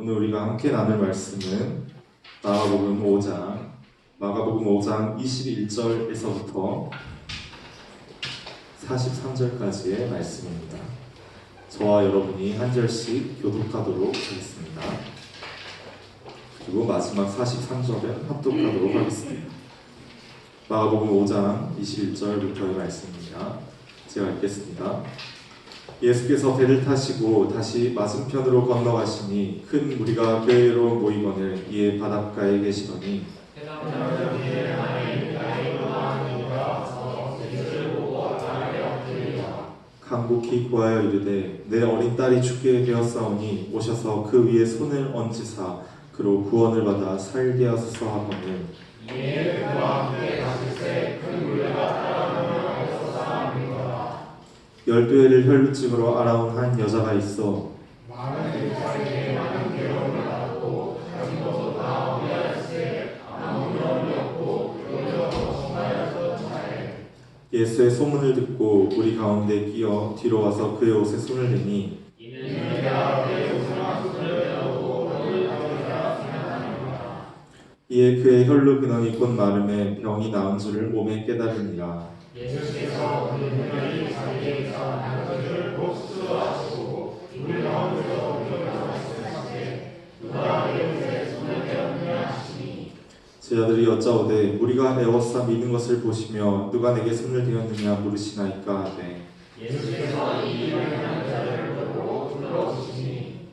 오늘 우리가 함께 나눌 말씀은 마가복음 5장 21절에서부터 43절까지의 말씀입니다. 저와 여러분이 한 절씩 교독하도록 하겠습니다. 그리고 마지막 43절은 합독하도록 하겠습니다. 마가복음 5장 21절부터의 말씀입니다. 제가 읽겠습니다. 예수께서 배를 타시고 다시 맞은편으로 건너가시니 큰 무리가 교회로 모이거늘 이에 바닷가에 계시더니 간곡히 구하여 이르되 내 어린 딸이 죽게 되었사오니 오셔서 그 위에 손을 얹으사 그로 구원을 받아 살게 하소서 하거늘 이에 그와 함께 가실새 큰 무리가 따라오며 열두해를 혈루증으로 앓아온 한 여자가 있어 많은 일자리에 많은 괴로움을 받고 자기도 다 어미하였을 아무 명이 없고 그러므로 정하였던 자에 예수의 소문을 듣고 우리 가운데 끼어 뒤로 와서 그의 옷에 손을 대니 이는 내가 내 옷을 손을 대고 너를 가져라 생각하노라. 이에 그의 혈루 근원이 곧 마름에 병이 나은 줄을 몸에 깨달으니라. 예수께서 그 능력이 자기에게서 나는 것을 복수하시고 우리 가운데서 우리가 말씀하시되 누가 내 옷에 손을 대었느냐 하시니 제자들이 여짜오되 우리가 에워싸 미는 것을 보시며 누가 내게 손을 대었느냐 물으시나이까 하되 예수께서 이 일을 하는 자들을 보고 불러주시니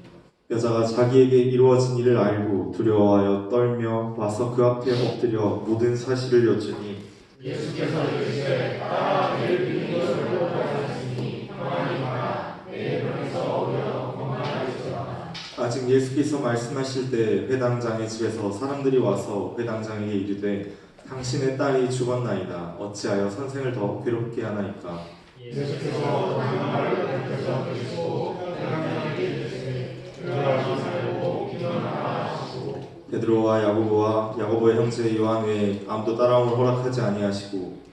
여자가 자기에게 이루어진 일을 알고 두려워하여 떨며 와서 그 앞에 엎드려 모든 사실을 여쭈니 예수께서 이르시되 따라 내를 믿는 것을 보고하시니 평안히 가라 내 병에서 오려 건강하리로다. 아직 예수께서 말씀하실 때 회당장의 집에서 사람들이 와서 회당장에게 이르되 당신의 딸이 죽었나이다 어찌하여 선생을 더 괴롭게 하나이까. 예수께서 그 말을 듣고서 드시고 회당장에게 이르시되 일어나서 살고 일어나라 하시고 베드로와 야고보의 형제 요한 외에 아무도 따라옴을 허락하지 아니하시고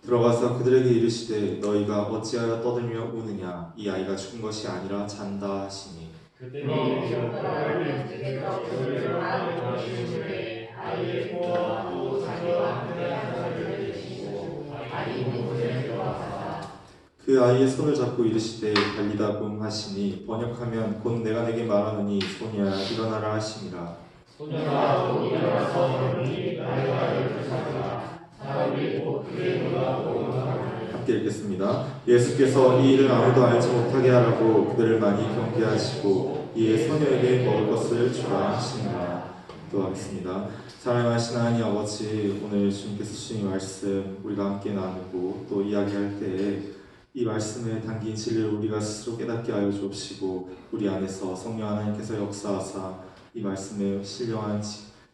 들어가서 그들에게 이르시되 너희가 어찌하여 떠들며 우느냐 이 아이가 죽은 것이 아니라 잔다 하시니 그 아이의 손을 잡고 이르시되 달리다 붐 하시니 번역하면 곧 내가 내게 말하노니 소녀야 일어나라 하시니라. 소녀가 곧 일어나서 걸으니 나이가 12살이라 사람이 곧 그의 눈을 보고 함께 읽겠습니다. 예수께서 이 일을 아무도 알지 못하게 하라고 그들을 많이 경계하시고 이에 소녀에게 먹을 것을 주라 하시니라. 또 하겠습니다. 사랑하신 하나님 아버지, 오늘 주님께서 주신 말씀 우리가 함께 나누고 또 이야기할 때에 이 말씀에 담긴 진리를 우리가 스스로 깨닫게 하여 주옵시고 우리 안에서 성령 하나님께서 역사하사 이 말씀에 신령한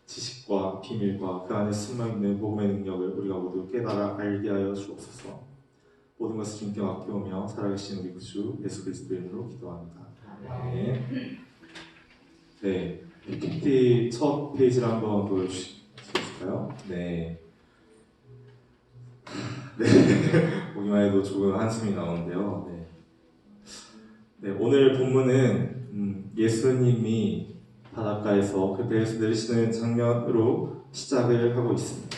지식과 비밀과 그 안에 숨어있는 복음의 능력을 우리가 모두 깨달아 알게 하여 주옵소서. 모든 것을 주님께 맡겨오며 살아계신 우리 구주 예수 그리스도의 이름으로 기도합니다. 네. 네. PPT 첫 페이지를 한번 보여주실까요? 네. 네. 보기만 해도 조금 한숨이 나오는데요. 네. 네. 오늘 본문은 예수님이 바닷가에서 그 배에서 내리시는 장면으로 시작을 하고 있습니다.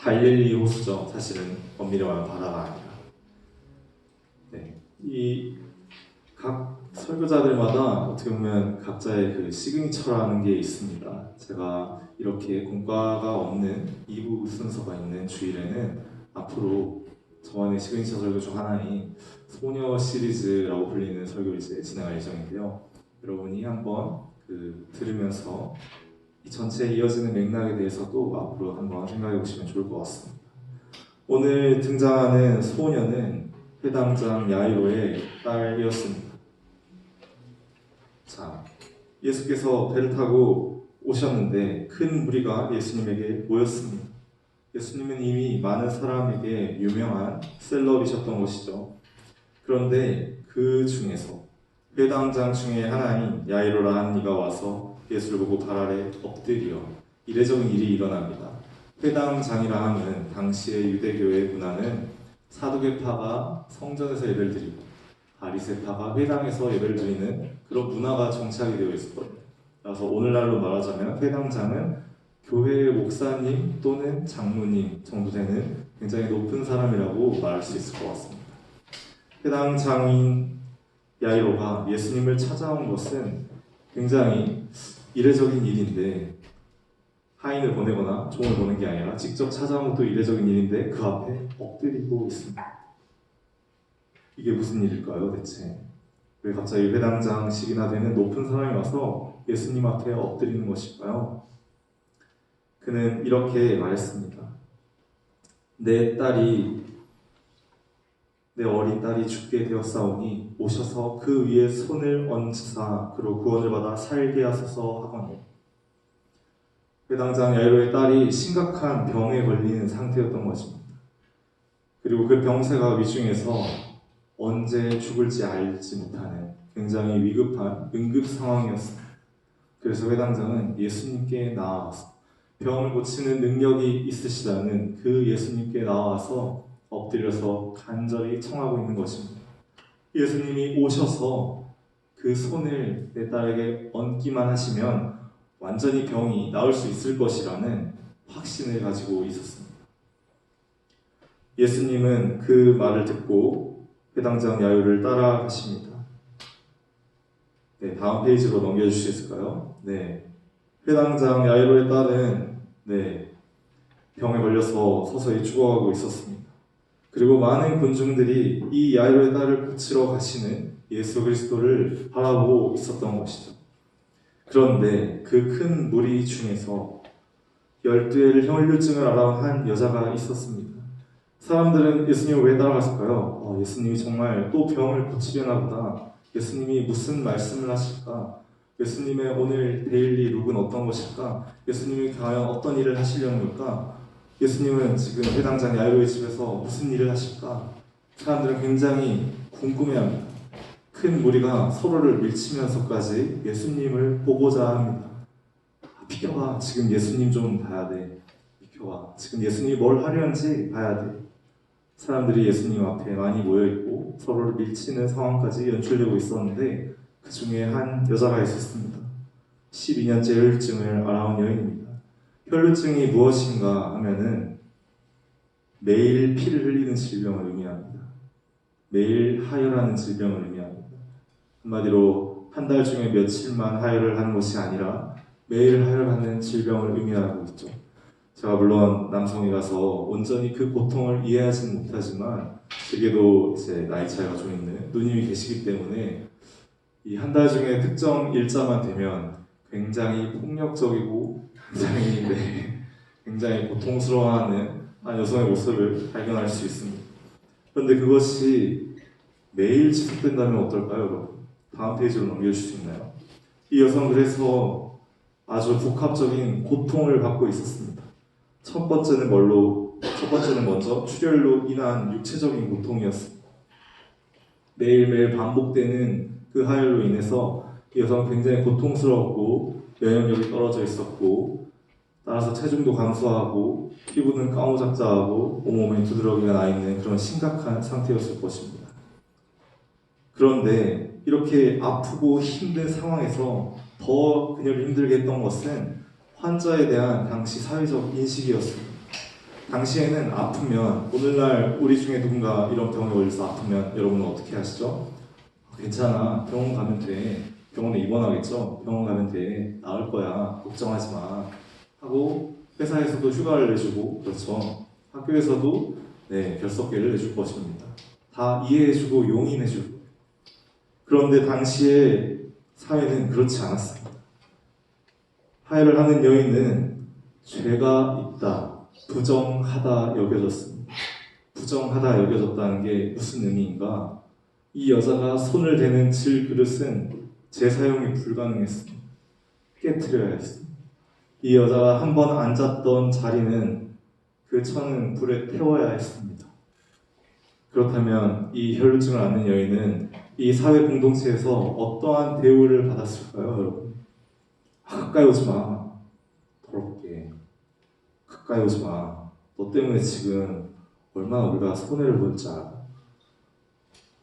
갈릴리 호수죠. 사실은 엄밀히 말하면 바다가 아니라. 네. 이 각 설교자들마다 어떻게 보면 각자의 그 시그니처라는 게 있습니다. 제가 이렇게 공과가 없는 2부 순서가 있는 주일에는 앞으로 저만의 시그니처 설교 중 하나인 소녀 시리즈라고 불리는 설교를 이제 진행할 예정인데요. 여러분이 한번 들으면서 이 전체에 이어지는 맥락에 대해서도 앞으로 한번 생각해 보시면 좋을 것 같습니다. 오늘 등장하는 소녀는 회당장 야이로의 딸이었습니다. 자, 예수께서 배를 타고 오셨는데 큰 무리가 예수님에게 모였습니다. 예수님은 이미 많은 사람에게 유명한 셀럽이셨던 것이죠. 그런데 그 중에서 회당장 중에 하나인 야이로라 한 이가 와서 예수를 보고 발 아래 엎드려 이례적인 일이 일어납니다. 회당장이라 하면 당시의 유대교의 문화는 사두개파가 성전에서 예배를 드리고 바리새파가 회당에서 예배를 드리는 그런 문화가 정착이 되어 있었거든요. 그래서 오늘날로 말하자면 회당장은 교회의 목사님 또는 장로님 정도 되는 굉장히 높은 사람이라고 말할 수 있을 것 같습니다. 회당장인 야이로가 예수님을 찾아온 것은 굉장히 이례적인 일인데, 하인을 보내거나 종을 보낸 게 아니라 직접 찾아온 것도 이례적인 일인데 그 앞에 엎드리고 있습니다. 이게 무슨 일일까요 대체? 왜 갑자기 회당장식이나 되는 높은 사람이 와서 예수님 앞에 엎드리는 것일까요? 그는 이렇게 말했습니다. 내 어린 딸이 죽게 되었사오니 오셔서 그 위에 손을 얹으사 그로 구원을 받아 살게 하소서 하거늘. 회당장 야이로의 딸이 심각한 병에 걸린 상태였던 것입니다. 그리고 그 병세가 위중해서 언제 죽을지 알지 못하는 굉장히 위급한 응급 상황이었습니다. 그래서 회당장은 예수님께 나와서 병을 고치는 능력이 있으시다는 그 예수님께 나와서 엎드려서 간절히 청하고 있는 것입니다. 예수님이 오셔서 그 손을 내 딸에게 얹기만 하시면 완전히 병이 나을 수 있을 것이라는 확신을 가지고 있었습니다. 예수님은 그 말을 듣고 회당장 야이로를 따라가십니다. 네, 다음 페이지로 넘겨주실 수 있을까요? 네, 회당장 야이로의 딸은 병에 걸려서 서서히 죽어가고 있었습니다. 그리고 많은 군중들이 이 야이로의 딸을 고치러 가시는 예수 그리스도를 바라보고 있었던 것이죠. 그런데 그 큰 무리 중에서 12회를 혈류증을 앓아온 한 여자가 있었습니다. 사람들은 예수님을 왜 따라갔을까요? 예수님이 정말 또 병을 고치려나 보다. 예수님이 무슨 말씀을 하실까? 예수님의 오늘 데일리 룩은 어떤 것일까? 예수님이 과연 어떤 일을 하시려는 걸까? 예수님은 지금 회당장 야이로의 집에서 무슨 일을 하실까? 사람들은 굉장히 궁금해합니다. 큰 무리가 서로를 밀치면서까지 예수님을 보고자 합니다. 비켜봐, 지금 예수님 좀 봐야 돼. 비켜봐, 지금 예수님이 뭘 하려는지 봐야 돼. 사람들이 예수님 앞에 많이 모여있고 서로를 밀치는 상황까지 연출되고 있었는데 그 중에 한 여자가 있었습니다. 12년째 혈류증을 앓아온 여인입니다. 혈류증이 무엇인가 하면은 매일 피를 흘리는 질병을 의미합니다. 매일 하혈하는 질병을 의미합니다. 한마디로 한 달 중에 며칠만 하혈을 하는 것이 아니라 매일 하혈하는 질병을 의미하고 있죠. 제가 물론 남성이라서 온전히 그 고통을 이해하지는 못하지만 제게도 이제 나이 차이가 좀 있는 누님이 계시기 때문에 이 한 달 중에 특정 일자만 되면 굉장히 폭력적이고 굉장히 고통스러워하는 한 여성의 모습을 발견할 수 있습니다. 그런데 그것이 매일 지속된다면 어떨까요, 여러분? 다음 페이지로 넘겨줄 수 있나요? 이 여성은 그래서 아주 복합적인 고통을 받고 있었습니다. 첫 번째는 먼저 출혈로 인한 육체적인 고통이었습니다. 매일매일 반복되는 그 하혈로 인해서 이 여성은 굉장히 고통스러웠고 면역력이 떨어져 있었고 따라서 체중도 감소하고 피부는 까무잡잡하고 온몸에 두드러기가 나 있는 그런 심각한 상태였을 것입니다. 그런데 이렇게 아프고 힘든 상황에서 더 그녀를 힘들게 했던 것은 환자에 대한 당시 사회적 인식이었습니다. 당시에는 아프면, 오늘날 우리 중에 누군가 이런 병에 걸려서 아프면 여러분은 어떻게 하시죠? 괜찮아, 병원 가면 돼. 병원에 입원하겠죠? 병원 가면 돼. 나을 거야. 걱정하지 마. 하고 회사에서도 휴가를 내주고, 그렇죠. 학교에서도 결석계를 내줄 것입니다. 다 이해해주고 용인해주고. 그런데 당시에 사회는 그렇지 않았습니다. 하혈을 하는 여인은 죄가 있다, 부정하다 여겨졌습니다. 부정하다 여겨졌다는 게 무슨 의미인가? 이 여자가 손을 대는 질그릇은 재사용이 불가능했습니다. 깨트려야 했습니다. 이 여자가 한번 앉았던 자리는 그 천은 불에 태워야 했습니다. 그렇다면 이 혈류증을 앓는 여인은 이 사회 공동체에서 어떠한 대우를 받았을까요, 여러분? 가까이 오지 마. 더럽게. 가까이 오지 마. 너 때문에 지금 얼마나 우리가 손해를 볼지 알아.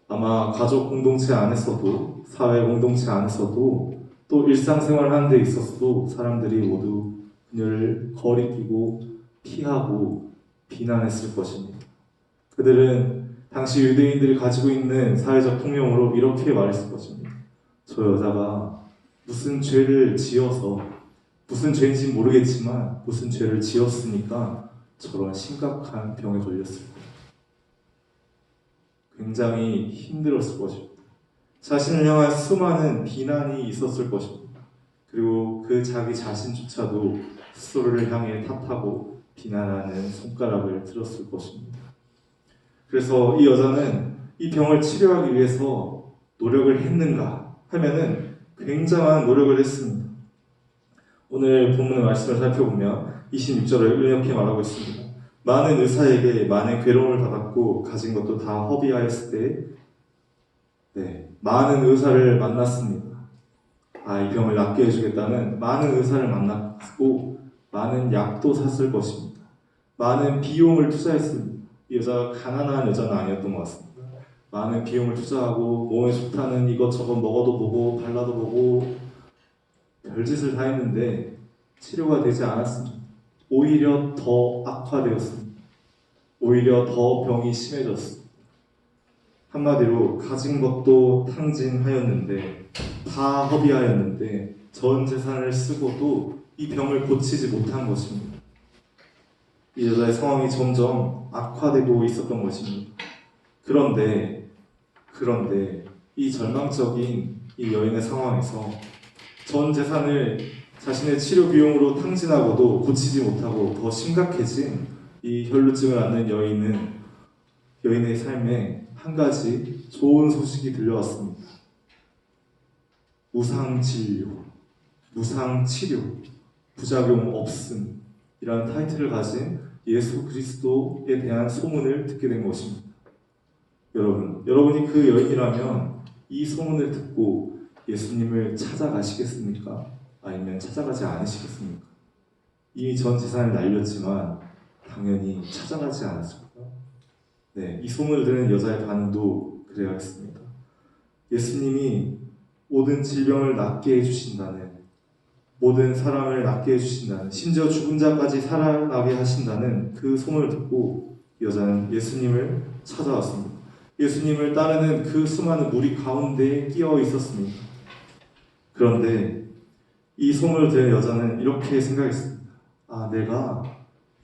아마 가족 공동체 안에서도, 사회 공동체 안에서도, 또 일상생활 하는 데 있어서도 사람들이 모두 그녀를 거리끼고 피하고 비난했을 것입니다. 그들은 당시 유대인들이 가지고 있는 사회적 통념으로 이렇게 말했을 것입니다. 저 여자가 무슨 죄를 지어서, 무슨 죄인지 모르겠지만 무슨 죄를 지었으니까 저런 심각한 병에 걸렸을 거예요. 굉장히 힘들었을 것입니다. 자신을 향한 수많은 비난이 있었을 것입니다. 그리고 그 자기 자신조차도 스스로를 향해 탓하고 비난하는 손가락을 들었을 것입니다. 그래서 이 여자는 이 병을 치료하기 위해서 노력을 했는가 하면은 굉장한 노력을 했습니다. 오늘 본문의 말씀을 살펴보면 26절을 이렇게 말하고 있습니다. 많은 의사에게 많은 괴로움을 받았고 가진 것도 다 허비하였을 때 많은 의사를 만났습니다. 이 병을 낫게 해주겠다는 많은 의사를 만났고 많은 약도 샀을 것입니다. 많은 비용을 투자했습니다. 이 여자가 가난한 여자는 아니었던 것 같습니다. 많은 비용을 투자하고 몸에 좋다는 이것저것 먹어도 보고 발라도 보고 별짓을 다 했는데 치료가 되지 않았습니다. 오히려 더 악화되었습니다. 오히려 더 병이 심해졌습니다. 한마디로 가진 것도 탕진하였는데 다 허비하였는데 전 재산을 쓰고도 이 병을 고치지 못한 것입니다. 이 여자의 상황이 점점 악화되고 있었던 것입니다. 그런데 이 절망적인 이 여인의 상황에서 전 재산을 자신의 치료 비용으로 탕진하고도 고치지 못하고 더 심각해진 이 혈루증을 앓는 여인의 삶에 한 가지 좋은 소식이 들려왔습니다. 무상진료, 무상치료, 부작용 없음 이라는 타이틀을 가진 예수 그리스도에 대한 소문을 듣게 된 것입니다. 여러분이 그 여인이라면 이 소문을 듣고 예수님을 찾아가시겠습니까? 아니면 찾아가지 않으시겠습니까? 이미 전 재산을 날렸지만 당연히 찾아가지 않았을까요? 이 소문을 들은 여자의 반응도 그래야 했습니다. 예수님이 모든 질병을 낫게 해주신다는, 모든 사람을 낫게 해주신다는, 심지어 죽은 자까지 살아나게 하신다는 그 소문을 듣고 여자는 예수님을 찾아왔습니다. 예수님을 따르는 그 수많은 무리 가운데에 끼어 있었습니다. 그런데 이 소문을 들은 여자는 이렇게 생각했습니다. 내가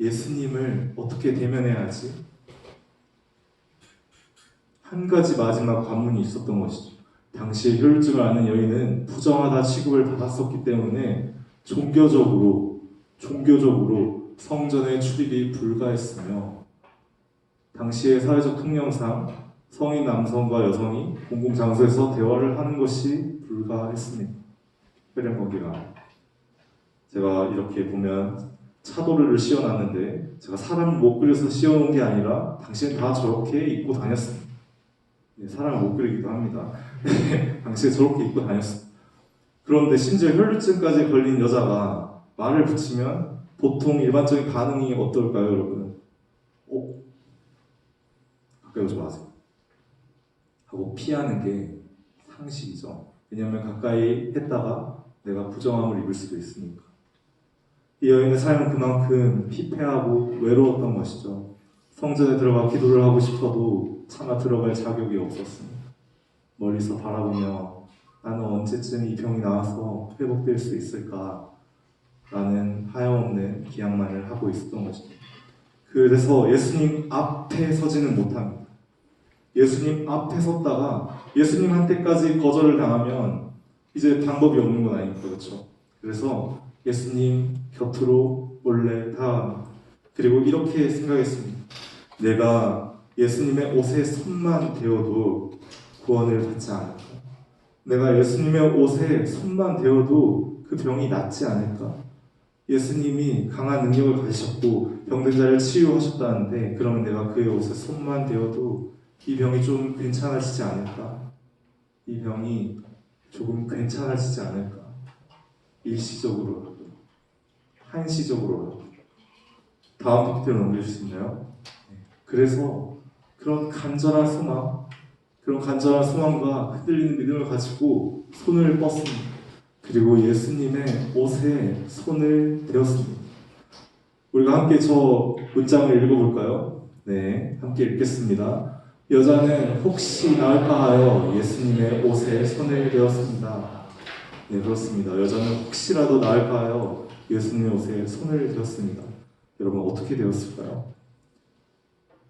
예수님을 어떻게 대면해야 하지? 한 가지 마지막 관문이 있었던 것이죠. 당시에 혈루증을 앓는 여인은 부정하다 취급을 받았었기 때문에 종교적으로 성전에 출입이 불가했으며 당시의 사회적 통념상 성인 남성과 여성이 공공장소에서 대화를 하는 것이 불가했습니다. 혈행거기가 제가 이렇게 보면 차도를 씌워놨는데 제가 사람을 못 그려서 씌워놓은 게 아니라 당신은 다 저렇게 입고 다녔습니다. 사람을 못 그리기도 합니다. 당시에 저렇게 입고 다녔습니다. 그런데 심지어 혈루증까지 걸린 여자가 말을 붙이면 보통 일반적인 반응이 어떨까요, 여러분? 가까이 오지 마세요. 하고 피하는 게 상식이죠. 왜냐하면 가까이 했다가 내가 부정함을 입을 수도 있으니까. 이 여인의 삶은 그만큼 피폐하고 외로웠던 것이죠. 성전에 들어가 기도를 하고 싶어도 차마 들어갈 자격이 없었습니다. 멀리서 바라보며 나는 언제쯤 이 병이 나아서 회복될 수 있을까? 라는 하염없는 기약만을 하고 있었던 것입니다. 그래서 예수님 앞에 서지는 못합니다. 예수님 앞에 섰다가 예수님한테까지 거절을 당하면 이제 방법이 없는 건 아닙니까? 그렇죠? 그래서 예수님 곁으로 몰래 다가갑니다. 그리고 이렇게 생각했습니다. 내가 예수님의 옷에 손만 대어도 구원을 받지 않을까? 내가 예수님의 옷에 손만 대어도 그 병이 낫지 않을까? 예수님이 강한 능력을 가지셨고 병든 자를 치유하셨다는데 그러면 내가 그의 옷에 손만 대어도 이 병이 좀 괜찮아지지 않을까? 이 병이 조금 괜찮아지지 않을까? 일시적으로라도, 한시적으로라도. 다음 PPT로 넘겨줄 수 있나요? 그래서 그런 간절한 소망과 흔들리는 믿음을 가지고 손을 뻗습니다. 그리고 예수님의 옷에 손을 대었습니다. 우리가 함께 저 문장을 읽어볼까요? 네, 함께 읽겠습니다. 여자는 혹시 나을까 하여 예수님의 옷에 손을 대었습니다. 네, 그렇습니다. 여자는 혹시라도 나을까 하여 예수님의 옷에 손을 대었습니다. 여러분, 어떻게 되었을까요?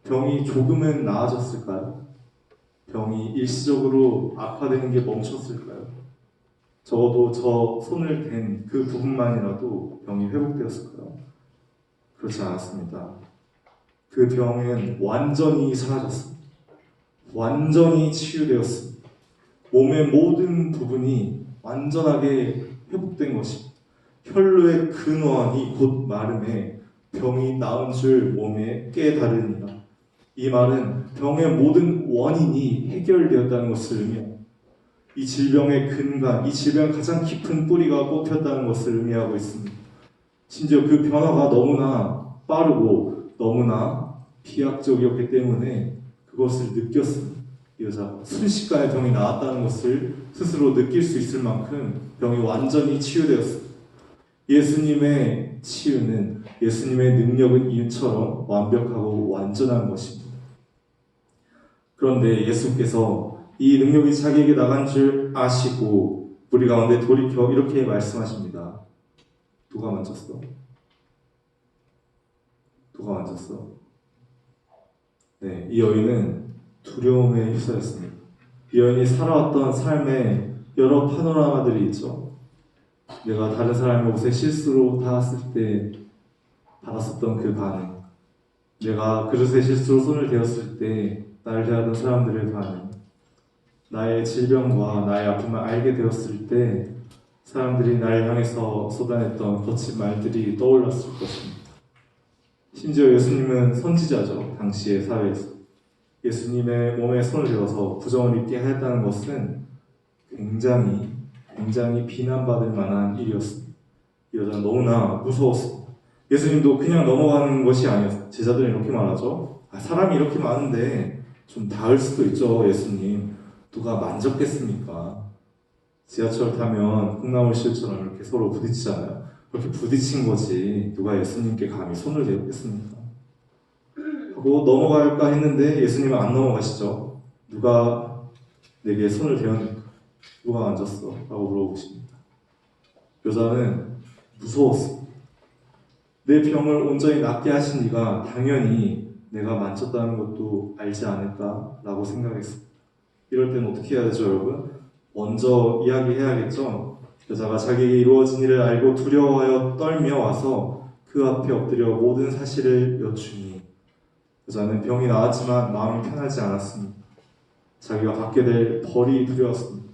병이 조금은 나아졌을까요? 병이 일시적으로 악화되는 게 멈췄을까요? 적어도 저 손을 댄 그 부분만이라도 병이 회복되었을까요? 그렇지 않았습니다. 그 병은 완전히 사라졌습니다. 완전히 치유되었습니다. 몸의 모든 부분이 완전하게 회복된 것입니다. 혈루의 근원이 곧 마름에 병이 나은 줄 몸에 깨달으니라. 이 말은 병의 모든 원인이 해결되었다는 것을 의미합니다. 이 질병의 근간, 이 질병의 가장 깊은 뿌리가 뽑혔다는 것을 의미하고 있습니다. 심지어 그 변화가 너무나 빠르고 너무나 비약적이었기 때문에 그것을 느꼈습니다. 이 여자가 순식간에 병이 나았다는 것을 스스로 느낄 수 있을 만큼 병이 완전히 치유되었습니다. 예수님의 치유는, 예수님의 능력은 이처럼 완벽하고 완전한 것입니다. 그런데 예수께서 이 능력이 자기에게 나간 줄 아시고 우리 가운데 돌이켜 이렇게 말씀하십니다. 누가 만졌어? 누가 만졌어? 네, 이 여인은 두려움에 휩싸였습니다. 이 여인이 살아왔던 삶에 여러 파노라마들이 있죠. 내가 다른 사람의 옷에 실수로 닿았을 때 받았었던 그 반응, 내가 그릇에 실수로 손을 대었을 때 나를 대하던 사람들의 반응, 나의 질병과 나의 아픔을 알게 되었을 때 사람들이 나를 향해서 쏟아냈던 거친 말들이 떠올랐을 것입니다. 심지어 예수님은 선지자죠. 당시의 사회에서 예수님의 몸에 손을 대어서 부정을 입게 하였다는 것은 굉장히 비난받을 만한 일이었습니다. 이 여자는 너무나 무서웠습니다. 예수님도 그냥 넘어가는 것이 아니었어요. 제자들은 이렇게 말하죠. 사람이 이렇게 많은데 좀 닿을 수도 있죠. 예수님, 누가 만졌겠습니까? 지하철 타면 콩나물실처럼 이렇게 서로 부딪히잖아요. 그렇게 부딪힌 거지 누가 예수님께 감히 손을 대었겠습니까? 하고 넘어갈까 했는데 예수님은 안 넘어가시죠. 누가 내게 손을 대었니까? 누가 만졌어? 라고 물어보십니다. 여자는 무서웠습니다. 내 병을 온전히 낫게 하신 이가 당연히 내가 만졌다는 것도 알지 않을까? 라고 생각했습니다. 이럴 때는 어떻게 해야 되죠, 여러분? 먼저 이야기해야겠죠? 여자가 자기에게 이루어진 일을 알고 두려워하여 떨며 와서 그 앞에 엎드려 모든 사실을 여쭈니 여자는 병이 나았지만 마음이 편하지 않았습니다. 자기가 받게 될 벌이 두려웠습니다.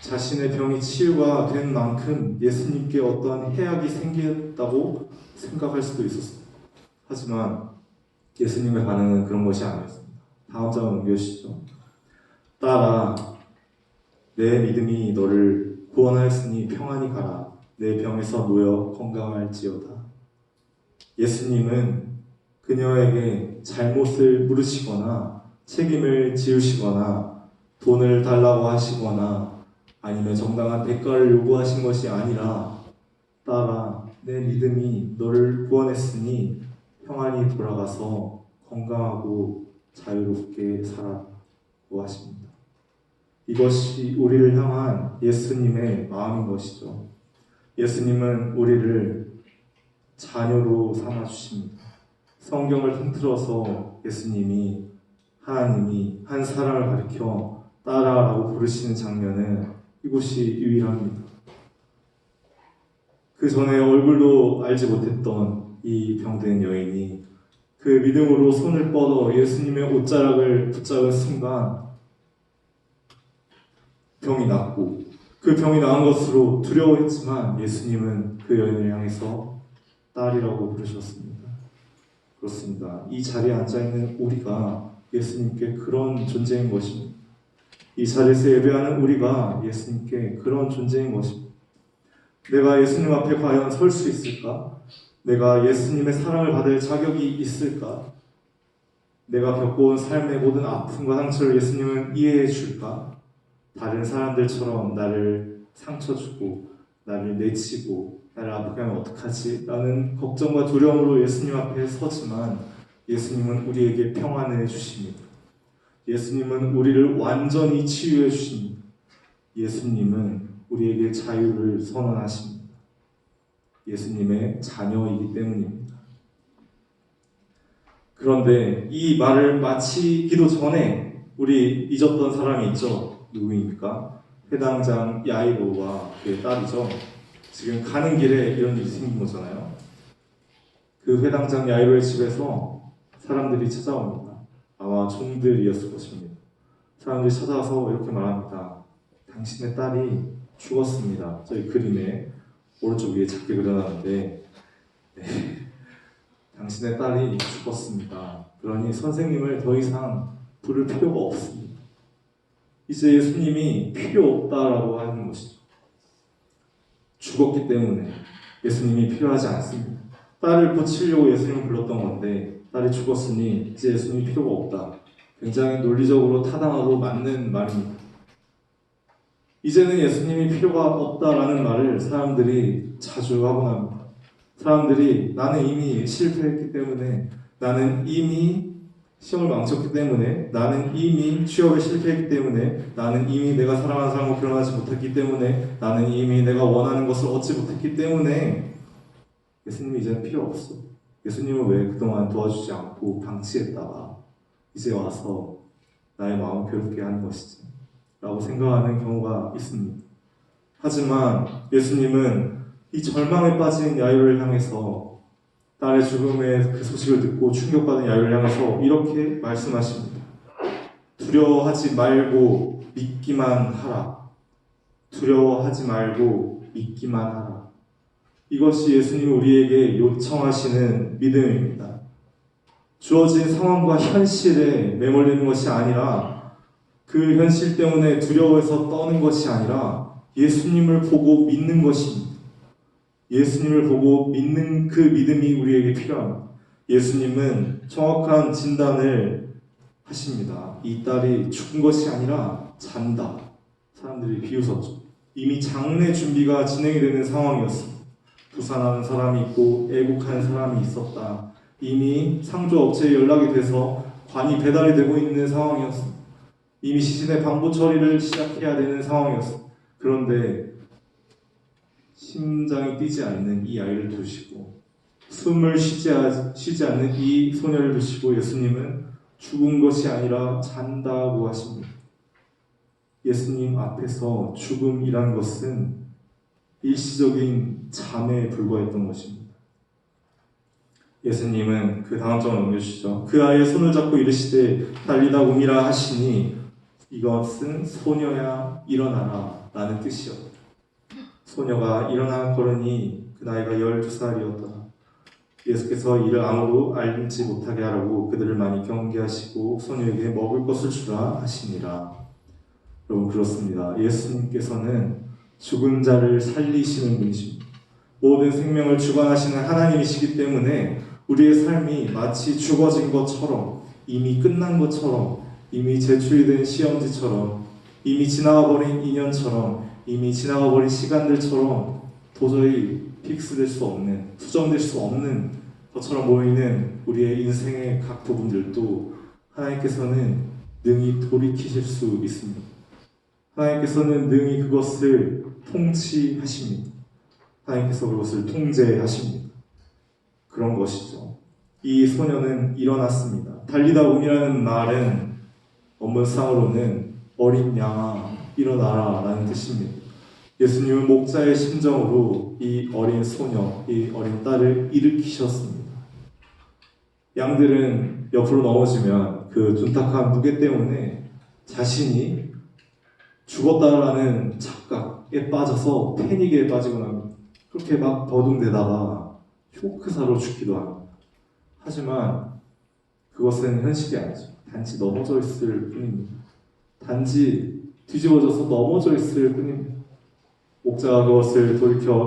자신의 병이 치유가 된 만큼 예수님께 어떠한 해악이 생겼다고 생각할 수도 있었습니다. 하지만 예수님의 반응은 그런 것이 아니었습니다. 다음 장을 넘겨주시죠. 딸아, 내 믿음이 너를 구원하였으니 평안히 가라. 내 병에서 놓여 건강할지어다. 예수님은 그녀에게 잘못을 물으시거나 책임을 지우시거나 돈을 달라고 하시거나 아니면 정당한 대가를 요구하신 것이 아니라 딸아, 내 믿음이 너를 구원했으니 평안히 돌아가서 건강하고 자유롭게 살아라고 하십니다. 이것이 우리를 향한 예수님의 마음인 것이죠. 예수님은 우리를 자녀로 삼아주십니다. 성경을 통틀어서 예수님이 하나님이 한 사람을 가리켜 딸아라고 부르시는 장면은 이곳이 유일합니다. 그 전에 얼굴도 알지 못했던 이 병든 여인이 그 믿음으로 손을 뻗어 예수님의 옷자락을 붙잡은 순간 병이 낫고 그 병이 나은 것으로 두려워했지만 예수님은 그 여인을 향해서 딸이라고 부르셨습니다. 그렇습니다. 이 자리에 앉아있는 우리가 예수님께 그런 존재인 것입니다. 이 자리에서 예배하는 우리가 예수님께 그런 존재인 것입니다. 내가 예수님 앞에 과연 설 수 있을까? 내가 예수님의 사랑을 받을 자격이 있을까? 내가 겪어온 삶의 모든 아픔과 상처를 예수님은 이해해 줄까? 다른 사람들처럼 나를 상처 주고 나를 내치고 나를 아프게 하면 어떡하지? 라는 걱정과 두려움으로 예수님 앞에 서지만 예수님은 우리에게 평안을 주십니다. 예수님은 우리를 완전히 치유해 주십니다. 예수님은 우리에게 자유를 선언하십니다. 예수님의 자녀이기 때문입니다. 그런데 이 말을 마치기도 전에 우리 잊었던 사람이 있죠. 누구입니까? 회당장 야이로와 그의 딸이죠. 지금 가는 길에 이런 일이 생긴 거잖아요. 그 회당장 야이로의 집에서 사람들이 찾아옵니다. 아마 종들이었을 것입니다. 사람들이 찾아와서 이렇게 말합니다. 당신의 딸이 죽었습니다. 저희 그림에 오른쪽 위에 작게 그려놨는데 네. 당신의 딸이 죽었습니다. 그러니 선생님을 더 이상 부를 필요가 없습니다. 이제 예수님이 필요 없다라고 하는 것이죠. 죽었기 때문에 예수님이 필요하지 않습니다. 딸을 고치려고 예수님을 불렀던 건데 딸이 죽었으니 이제 예수님이 필요가 없다. 굉장히 논리적으로 타당하고 맞는 말입니다. 이제는 예수님이 필요가 없다라는 말을 사람들이 자주 하곤 합니다. 사람들이 나는 이미 실패했기 때문에, 나는 이미 시험을 망쳤기 때문에, 나는 이미 취업에 실패했기 때문에, 나는 이미 내가 사랑하는 사람과 결혼하지 못했기 때문에, 나는 이미 내가 원하는 것을 얻지 못했기 때문에 예수님이 이제는 필요 없어. 예수님은 왜 그동안 도와주지 않고 방치했다가 이제 와서 나의 마음을 괴롭게 하는 것이지 라고 생각하는 경우가 있습니다. 하지만 예수님은 이 절망에 빠진 야이로를 향해서, 딸의 죽음의 그 소식을 듣고 충격받은 야이로를 향해서 이렇게 말씀하십니다. 두려워하지 말고 믿기만 하라. 두려워하지 말고 믿기만 하라. 이것이 예수님이 우리에게 요청하시는 믿음입니다. 주어진 상황과 현실에 매몰리는 것이 아니라, 그 현실 때문에 두려워해서 떠는 것이 아니라 예수님을 보고 믿는 것입니다. 예수님을 보고 믿는 그 믿음이 우리에게 필요합니다. 예수님은 정확한 진단을 하십니다. 이 딸이 죽은 것이 아니라 잔다. 사람들이 비웃었죠. 이미 장례 준비가 진행이 되는 상황이었습니다. 부산하는 사람이 있고 애국하는 사람이 있었다. 이미 상조업체에 연락이 돼서 관이 배달이 되고 있는 상황이었습니다. 이미 시신의 방부 처리를 시작해야 되는 상황이었습니다. 그런데 심장이 뛰지 않는 이 아이를 두시고 숨을 쉬지 않는 이 소녀를 두시고 예수님은 죽은 것이 아니라 잔다고 하십니다. 예수님 앞에서 죽음이란 것은 일시적인 잠에 불과했던 것입니다. 예수님은 그 다음 장을 넘겨주시죠. 그 아이의 손을 잡고 이르시되 달리다 옴이라 하시니 이것은 소녀야 일어나라 라는 뜻이었다. 소녀가 일어나 걸으니 그 나이가 12살이었더라. 예수께서 이를 아무도 알지 못하게 하라고 그들을 많이 경계하시고 소녀에게 먹을 것을 주라 하시니라. 여러분, 그렇습니다. 예수님께서는 죽은 자를 살리시는 분이십니다. 모든 생명을 주관하시는 하나님이시기 때문에 우리의 삶이 마치 죽어진 것처럼, 이미 끝난 것처럼, 이미 제출된 시험지처럼, 이미 지나가버린 인연처럼, 이미 지나가버린 시간들처럼 도저히 픽스될 수 없는, 수정될 수 없는 것처럼 보이는 우리의 인생의 각 부분들도 하나님께서는 능히 돌이키실 수 있습니다. 하나님께서는 능히 그것을 통치하십니다. 하나님께서 그것을 통제하십니다. 그런 것이죠. 이 소녀는 일어났습니다. 달리다 옴이라는 말은 원문상으로는 어린 양아 일어나라 라는 뜻입니다. 예수님은 목자의 심정으로 이 어린 소녀, 이 어린 딸을 일으키셨습니다. 양들은 옆으로 넘어지면 그 둔탁한 무게 때문에 자신이 죽었다라는 착각에 빠져서 패닉에 빠지곤 합니다. 그렇게 막 버둥대다가 쇼크사로 죽기도 합니다. 하지만 그것은 현실이 아니죠. 단지 넘어져 있을 뿐입니다. 단지 뒤집어져서 넘어져 있을 뿐입니다. 목자가 그것을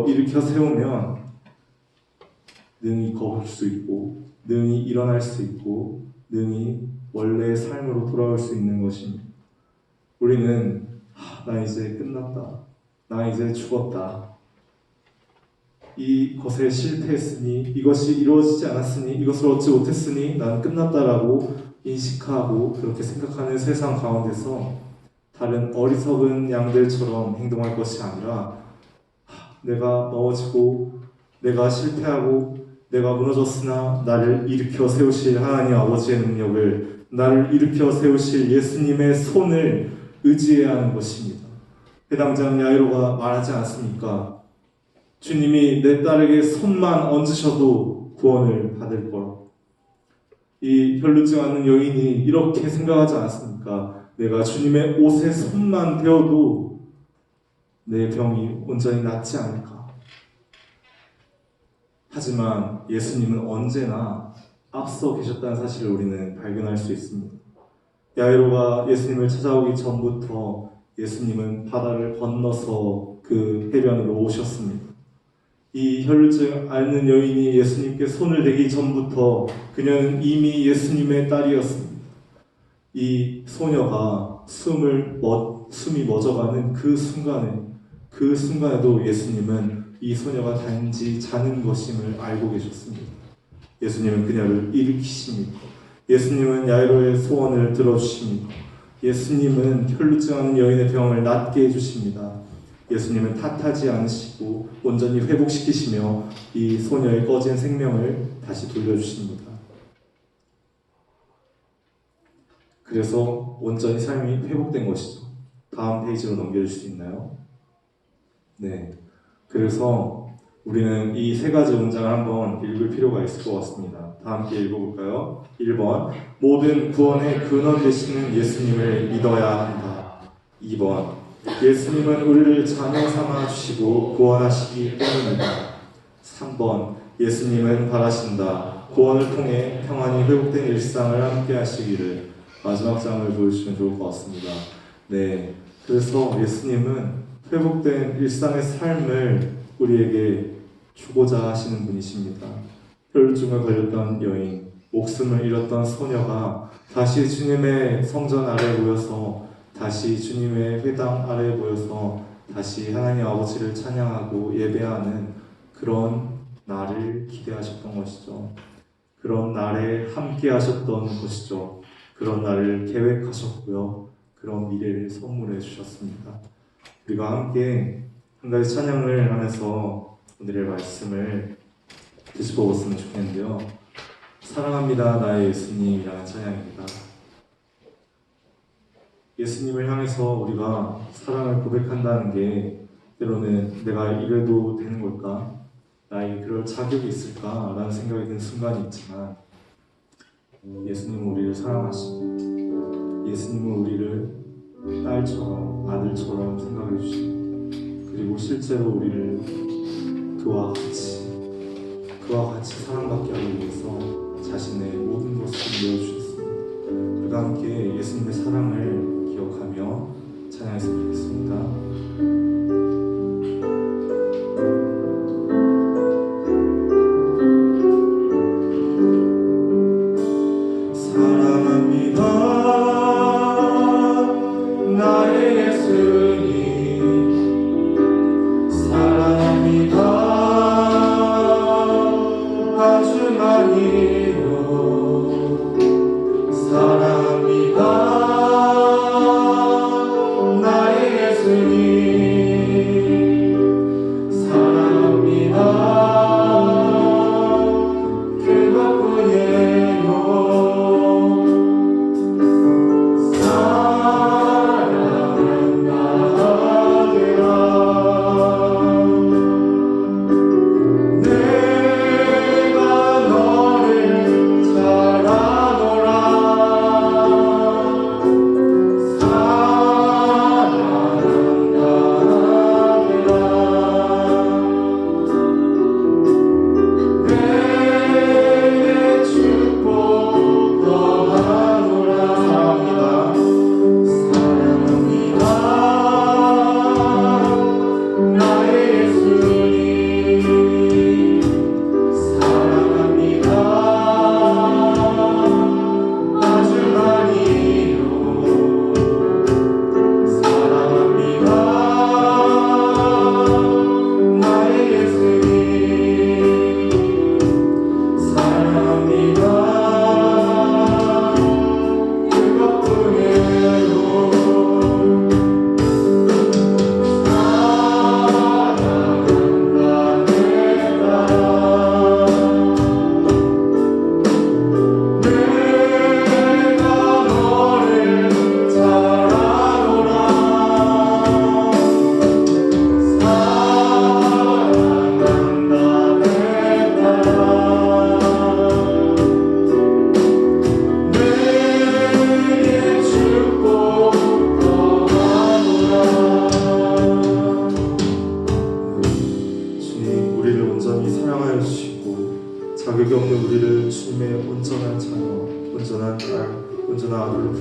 일으켜 세우면 능히 걸을 수 있고, 능히 일어날 수 있고, 능히 원래의 삶으로 돌아올 수 있는 것입니다. 우리는 나 이제 끝났다. 나 이제 죽었다. 이것에 실패했으니, 이것이 이루어지지 않았으니, 이것을 얻지 못했으니 난 끝났다라고 인식하고 그렇게 생각하는 세상 가운데서 다른 어리석은 양들처럼 행동할 것이 아니라 내가 넘어지고 내가 실패하고 내가 무너졌으나 나를 일으켜 세우실 하나님 아버지의 능력을, 나를 일으켜 세우실 예수님의 손을 의지해야 하는 것입니다. 해당장 야이로가 말하지 않습니까? 주님이 내 딸에게 손만 얹으셔도 구원을 받을 거라. 이 혈루증 앓는 여인이 이렇게 생각하지 않았습니까? 내가 주님의 옷에 손만 대어도 내 병이 온전히 낫지 않을까? 하지만 예수님은 언제나 앞서 계셨다는 사실을 우리는 발견할 수 있습니다. 야이로가 예수님을 찾아오기 전부터 예수님은 바다를 건너서 그 해변으로 오셨습니다. 이 혈루증 앓는 여인이 예수님께 손을 대기 전부터 그녀는 이미 예수님의 딸이었습니다. 이 소녀가 숨이 멎어가는 그 순간에도 예수님은 이 소녀가 단지 자는 것임을 알고 계셨습니다. 예수님은 그녀를 일으키십니다. 예수님은 야이로의 소원을 들어주십니다. 예수님은 혈루증하는 여인의 병을 낫게 해주십니다. 예수님은 탓하지 않으시고 온전히 회복시키시며 이 소녀의 꺼진 생명을 다시 돌려주십니다. 그래서 온전히 삶이 회복된 것이죠. 다음 페이지로 넘겨줄 수 있나요? 네. 그래서 우리는 이 세 가지 문장을 한번 읽을 필요가 있을 것 같습니다. 다 함께 읽어볼까요? 1번, 모든 구원의 근원 되시는 예수님을 믿어야 한다. 2번, 예수님은 우리를 자녀 삼아 주시고 구원하시기 때문이다. 3번, 예수님은 바라신다. 구원을 통해 평안히 회복된 일상을 함께 하시기를. 마지막 장을 보여주시면 좋을 것 같습니다. 네, 그래서 예수님은 회복된 일상의 삶을 우리에게 주고자 하시는 분이십니다. 혈루증에 걸렸던 여인, 목숨을 잃었던 소녀가 다시 주님의 성전 아래 모여서, 다시 주님의 회당 아래 모여서 다시 하나님 아버지를 찬양하고 예배하는 그런 날을 기대하셨던 것이죠. 그런 날에 함께 하셨던 것이죠. 그런 날을 계획하셨고요. 그런 미래를 선물해 주셨습니다. 우리가 함께 한 가지 찬양을 하면서 오늘의 말씀을 뒤집어 봤으면 좋겠는데요. 사랑합니다 나의 예수님이라는 찬양입니다. 예수님을 향해서 우리가 사랑을 고백한다는 게 때로는 내가 이래도 되는 걸까? 나에게 그럴 자격이 있을까? 라는 생각이 드는 순간이 있지만 예수님은 우리를 사랑하시고 예수님은 우리를 딸처럼 아들처럼 생각해 주십니다. 그리고 실제로 우리를 그와 같이 사랑받게 하기 위해서 자신의 모든 것을 내어주셨습니다. 우리가 함께 예수님의 사랑을 기억하며 찬양했으면 좋겠습니다. 사랑합니다 나의 예수님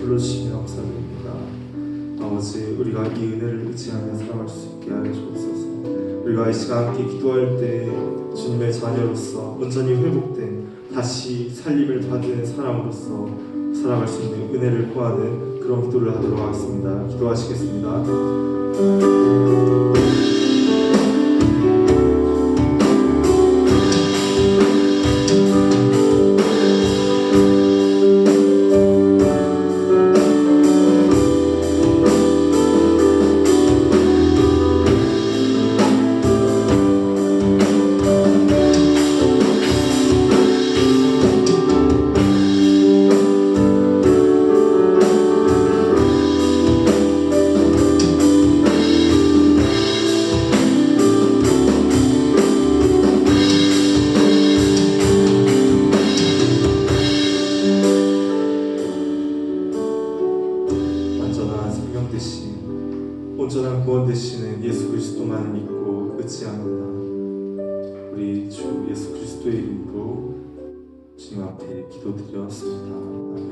불러주시며 감사드립니다. 아버지, 우리가 이 은혜를 의지하며 살아갈 수 있게 하여 주옵소서. 우리가 이 시간 함께 기도할 때 주님의 자녀로서 온전히 회복된 다시 살림을 받은 사람으로서 살아갈 수 있는 은혜를 구하는 그런 기도를 하도록 하겠습니다. 기도하시겠습니다. 온전한 구원 되시는 예수 그리스도만을 믿고 의지합니다. 우리 주 예수 그리스도의 이름으로 주님 앞에 기도드렸습니다. 아멘.